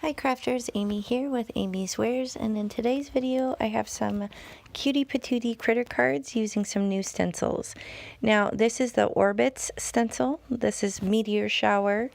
Hi crafters, Amy here with Amy's Wares, and in today's video I have some cutie patootie critter cards using some new stencils. Now this is the Orbits stencil, this is Meteor Shower,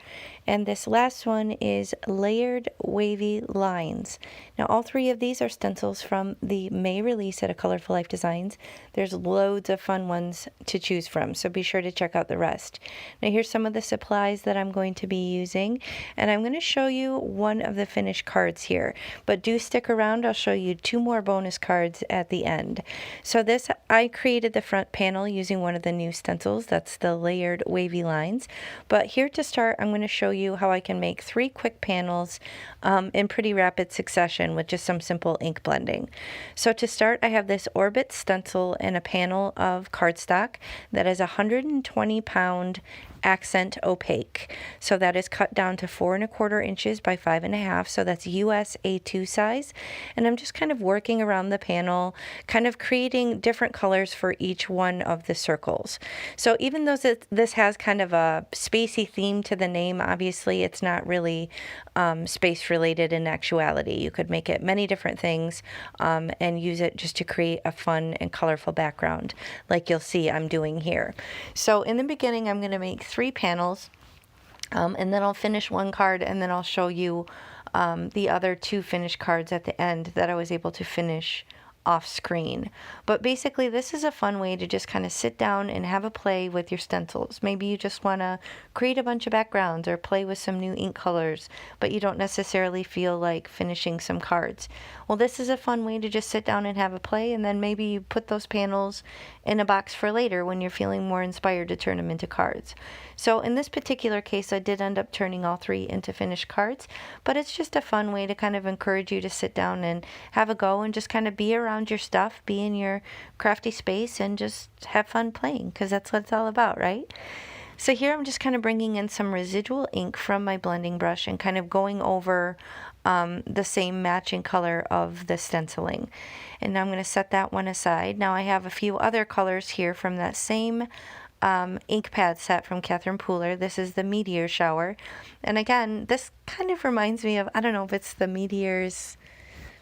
and this last one is Layered Wavy Lines. Now all three of these are stencils from the May release at A Colorful Life Designs. There's loads of fun ones to choose from, so be sure to check out the rest. Now here's some of the supplies that I'm going to be using, and I'm going to show you one of the finished cards here, but do stick around. I'll show you two more bonus cards at the end. So this, I created the front panel using one of the new stencils, that's the Layered Wavy Lines, but here to start I'm going to show you how I can make three quick panels in pretty rapid succession with just some simple ink blending. So to start, I have this Orbit stencil and a panel of cardstock that is 120 pound accent opaque. So that is cut down to 4 1/4 inches by 5 1/2, so that's US A2 size. And I'm just kind of working around the panel, kind of creating different colors for each one of the circles. So even though this has kind of a spacey theme to the name, obviously it's not really space related in actuality. You could make it many different things and use it just to create a fun and colorful background like you'll see I'm doing here. So in the beginning I'm going to make 3 panels and then I'll finish one card, and then I'll show you the other 2 finished cards at the end that I was able to finish off screen. But basically this is a fun way to just kind of sit down and have a play with your stencils. Maybe you just want to create a bunch of backgrounds or play with some new ink colors, but you don't necessarily feel like finishing some cards. Well, this is a fun way to just sit down and have a play, and then maybe you put those panels in a box for later when you're feeling more inspired to turn them into cards. So in this particular case I did end up turning all 3 into finished cards, but it's just a fun way to kind of encourage you to sit down and have a go and just kind of be around your stuff, be in your crafty space, and just have fun playing, because that's what it's all about, right? So here I'm just kind of bringing in some residual ink from my blending brush and kind of going over the same matching color of the stenciling. And now I'm going to set that one aside. Now I have a few other colors here from that same ink pad set from Catherine Pooler. This is the Meteor Shower. And again, this kind of reminds me of, I don't know if it's the Meteors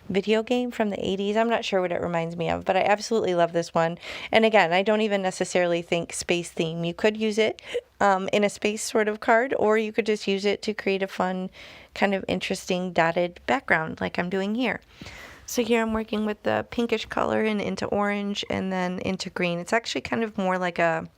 video game from the 80s. I'm not sure what it reminds me of, but I absolutely love this one. And again, I don't even necessarily think space theme. You could use it in a space sort of card, or you could just use it to create a fun, kind of interesting dotted background like I'm doing here. So here I'm working with the pinkish color and into orange and then into green. It's actually kind of more like a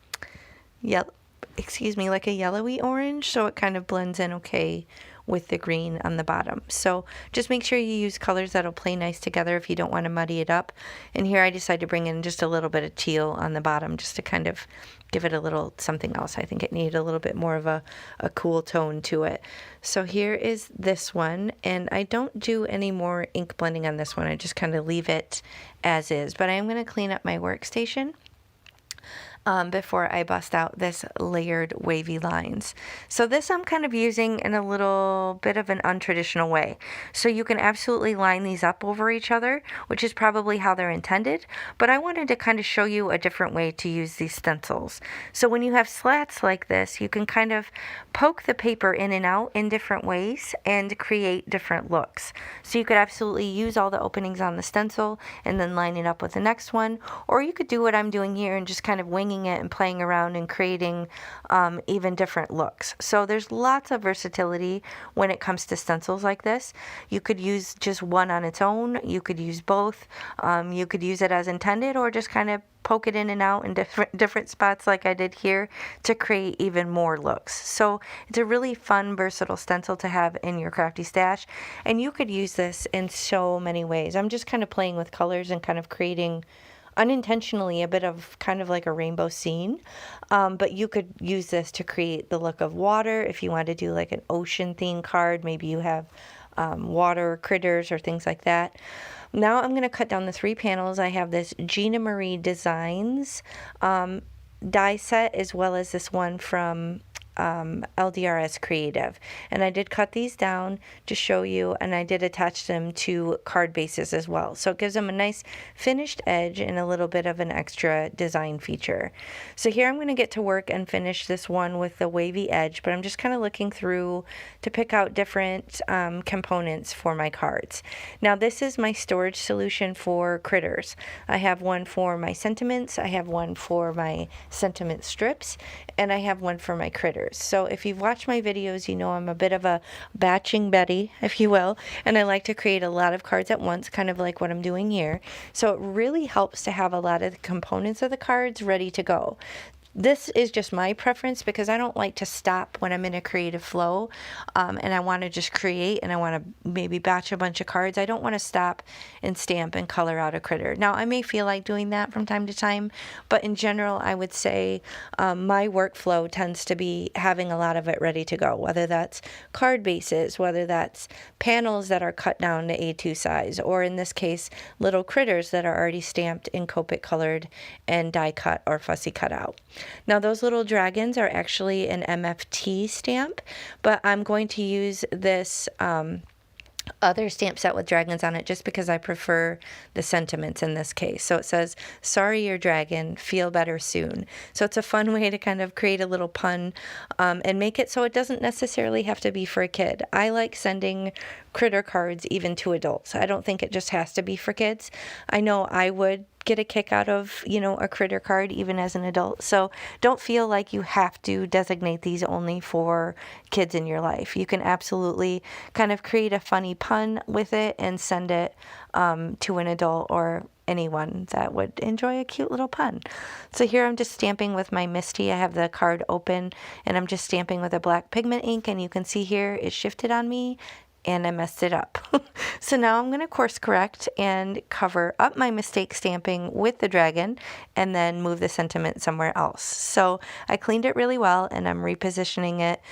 like a yellowy orange, so it kind of blends in okay with the green on the bottom. So just make sure you use colors that'll play nice together if you don't want to muddy it up. And here I decided to bring in just a little bit of teal on the bottom just to kind of give it a little something else. I think it needed a little bit more of a cool tone to it. So here is this one, and I don't do any more ink blending on this one. I just kind of leave it as is, but I am going to clean up my workstation before I bust out this Layered Wavy Lines. So this I'm kind of using in a little bit of an untraditional way. So you can absolutely line these up over each other, which is probably how they're intended, but I wanted to kind of show you a different way to use these stencils. So when you have slats like this, you can kind of poke the paper in and out in different ways and create different looks. So you could absolutely use all the openings on the stencil and then line it up with the next one, or you could do what I'm doing here and just kind of winging it and playing around and creating even different looks. So there's lots of versatility when it comes to stencils like this. You could use just one on its own, you could use both, you could use it as intended, or just kind of poke it in and out in different spots like I did here to create even more looks. So it's a really fun, versatile stencil to have in your crafty stash, and you could use this in so many ways. I'm just kind of playing with colors and kind of creating unintentionally a bit of kind of like a rainbow scene, but you could use this to create the look of water if you want to do like an ocean theme card. Maybe you have water critters or things like that. Now I'm going to cut down the 3 panels. I have this Gina Marie Designs die set, as well as this one from LDRS Creative. And I did cut these down to show you, and I did attach them to card bases as well. So it gives them a nice finished edge and a little bit of an extra design feature. So here I'm going to get to work and finish this one with the wavy edge, but I'm just kind of looking through to pick out different components for my cards. Now this is my storage solution for critters. I have one for my sentiments, I have one for my sentiment strips, and I have one for my critters. So if you've watched my videos, you know I'm a bit of a batching Betty, if you will, and I like to create a lot of cards at once, kind of like what I'm doing here. So it really helps to have a lot of the components of the cards ready to go. This is just my preference because I don't like to stop when I'm in a creative flow, and I want to just create and I want to maybe batch a bunch of cards. I don't want to stop and stamp and color out a critter. Now, I may feel like doing that from time to time, but in general, I would say my workflow tends to be having a lot of it ready to go, whether that's card bases, whether that's panels that are cut down to A2 size, or in this case, little critters that are already stamped and Copic colored and die cut or fussy cut out. Now those little dragons are actually an MFT stamp, but I'm going to use this other stamp set with dragons on it just because I prefer the sentiments in this case. So it says, "Sorry your dragon, feel better soon." So it's a fun way to kind of create a little pun and make it so it doesn't necessarily have to be for a kid. I like sending critter cards even to adults. I don't think it just has to be for kids. I know I would get a kick out of, a critter card even as an adult. So don't feel like you have to designate these only for kids in your life. You can absolutely kind of create a funny pun with it and send it to an adult or anyone that would enjoy a cute little pun. So here I'm just stamping with my Misty. I have the card open and I'm just stamping with a black pigment ink, and you can see here it shifted on me and I messed it up. So now I'm going to course correct and cover up my mistake stamping with the dragon and then move the sentiment somewhere else. So I cleaned it really well and I'm repositioning it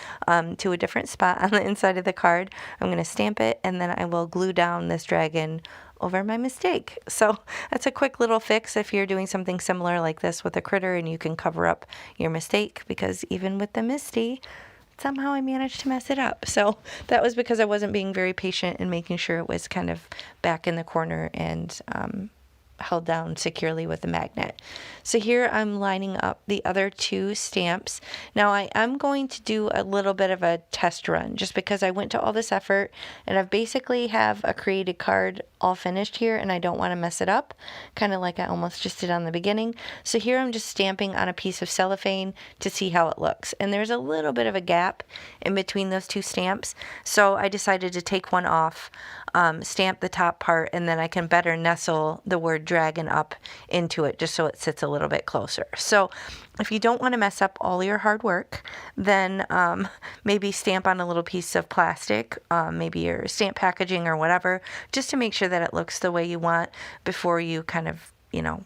to a different spot on the inside of the card. I'm going to stamp it and then I will glue down this dragon over my mistake. So that's a quick little fix if you're doing something similar like this with a critter, and you can cover up your mistake, because even with the Misty, somehow I managed to mess it up. So that was because I wasn't being very patient and making sure it was kind of back in the corner and held down securely with the magnet. So here I'm lining up the other two stamps. Now I am going to do a little bit of a test run just because I went to all this effort and I basically have a created card all finished here and I don't want to mess it up, kind of like I almost just did on the beginning. So here I'm just stamping on a piece of cellophane to see how it looks. And there's a little bit of a gap in between those two stamps. So I decided to take one off, stamp the top part, and then I can better nestle the word dragon up into it just so it sits a little bit closer. So if you don't want to mess up all your hard work, then maybe stamp on a little piece of plastic, maybe your stamp packaging or whatever, just to make sure that it looks the way you want before you kind of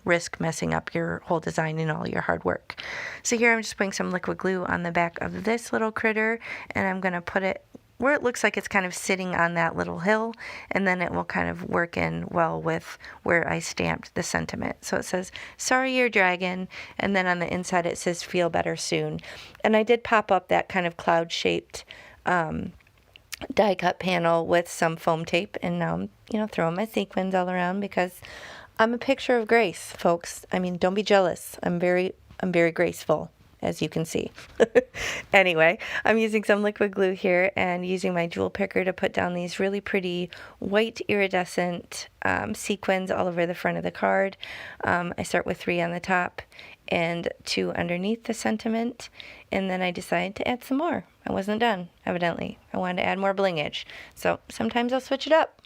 risk messing up your whole design and all your hard work. So here I'm just putting some liquid glue on the back of this little critter, and I'm going to put it where it looks like it's kind of sitting on that little hill, and then it will kind of work in well with where I stamped the sentiment. So it says, "Sorry your dragon," and then on the inside it says, "Feel better soon." And I did pop up that kind of cloud-shaped die cut panel with some foam tape, and now I'm throwing my sequins all around because I'm a picture of grace, folks. I mean, don't be jealous. I'm very graceful, as you can see. Anyway, I'm using some liquid glue here and using my jewel picker to put down these really pretty white iridescent sequins all over the front of the card. I start with 3 on the top and 2 underneath the sentiment, and then I decided to add some more. I wasn't done, evidently. I wanted to add more blingage. So sometimes I'll switch it up.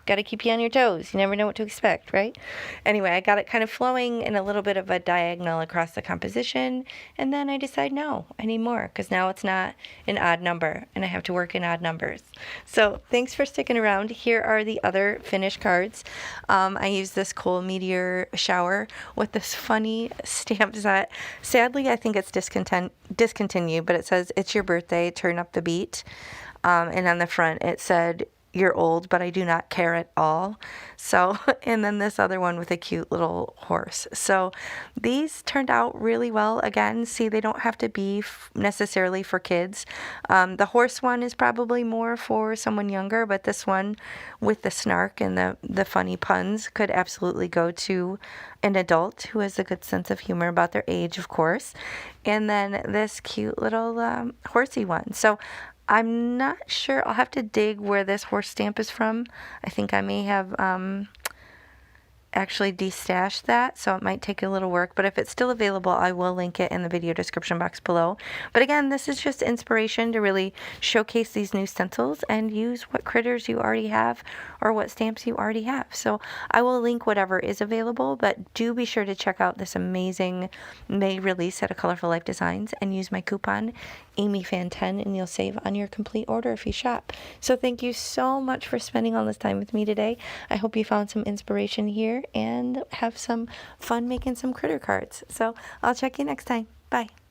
Got to keep you on your toes. You never know what to expect, right? Anyway, I got it kind of flowing in a little bit of a diagonal across the composition, and then I decide, no, I need more, because now it's not an odd number, and I have to work in odd numbers. So thanks for sticking around. Here are the other finished cards. I used this cool meteor shower with this funny stamp set. Sadly, I think it's discontinued, but it says, "It's your birthday, turn up the beat." And on the front, it said, year old, but I do not care at all. So, and then this other one with a cute little horse. So these turned out really well. Again, see, they don't have to be necessarily for kids. The horse one is probably more for someone younger, but this one with the snark and the funny puns could absolutely go to an adult who has a good sense of humor about their age, of course. And then this cute little horsey one. So I'm not sure. I'll have to dig where this horse stamp is from. I think I may have actually destashed that, so it might take a little work, but if it's still available, I will link it in the video description box below. But again, this is just inspiration to really showcase these new stencils and use what critters you already have or what stamps you already have. So I will link whatever is available, but do be sure to check out this amazing May release at A Colorful Life Designs and use my coupon AmyFan10 and you'll save on your complete order if you shop. So thank you so much for spending all this time with me today. I hope you found some inspiration here and have some fun making some critter cards. So I'll check you next time. Bye.